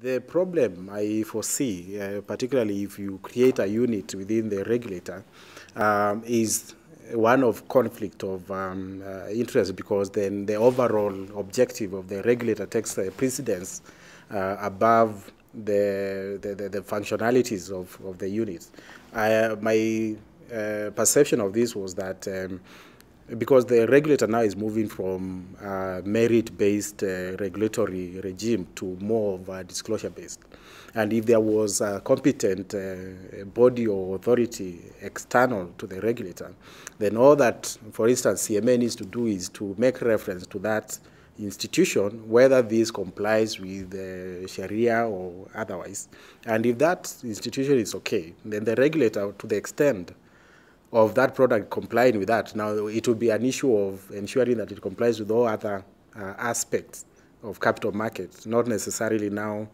The problem I foresee, particularly if you create a unit within the regulator, is one of conflict of interest, because then the overall objective of the regulator takes precedence above the functionalities of the unit. My perception of this was that because the regulator now is moving from merit-based regulatory regime to more of a disclosure-based. And if there was a competent body or authority external to the regulator, then all that, for instance, CMA needs to do is to make reference to that institution, whether this complies with Sharia or otherwise. And if that institution is okay, then the regulator, to the extent of that product complying with that, now it will be an issue of ensuring that it complies with all other aspects of capital markets, not necessarily now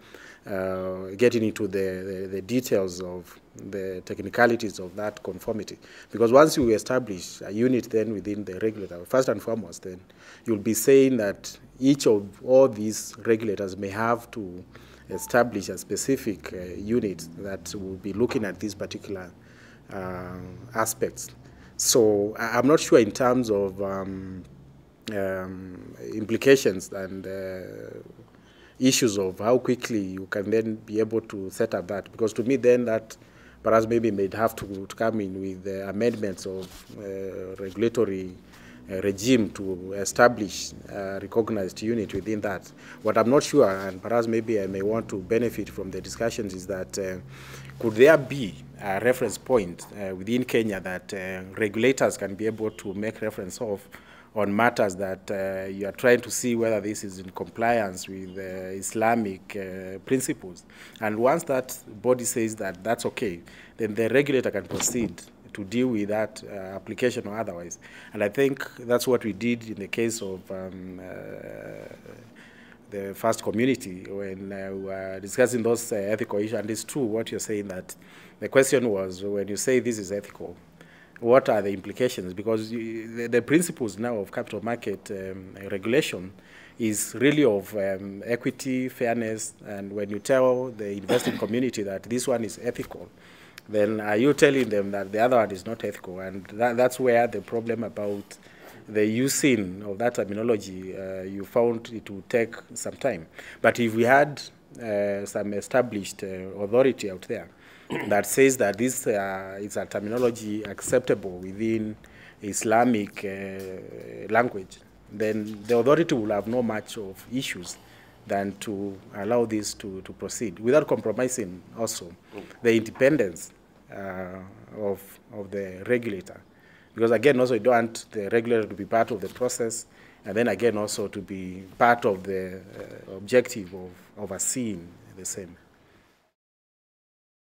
getting into the details of the technicalities of that conformity. Because once you establish a unit then within the regulator, first and foremost, then you'll be saying that each of all these regulators may have to establish a specific unit that will be looking at these particular aspects. So I'm not sure in terms of implications and issues of how quickly you can then be able to set up that, because to me then that perhaps maybe may have to come in with amendments of regulatory regime to establish a recognized unit within that. What I'm not sure, and perhaps maybe I may want to benefit from the discussions, is that could there be a reference point within Kenya that regulators can be able to make reference of on matters that you are trying to see whether this is in compliance with Islamic principles. And once that body says that that's okay, then the regulator can proceed to deal with that application or otherwise. And I think that's what we did in the case of the first community when we were discussing those ethical issues. And it's true what you're saying, that the question was, when you say this is ethical, what are the implications? Because the principles now of capital market regulation is really of equity, fairness, and when you tell the investing community that this one is ethical, then are you telling them that the other one is not ethical? And that's where the problem about the using of that terminology, you found it would take some time. But if we had some established authority out there that says that this is a terminology acceptable within Islamic language, then the authority will have no much of issues than to allow this to proceed without compromising also the independence of the regulator. Because again, also you don't want the regulator to be part of the process, and then again also to be part of the objective of overseeing the same.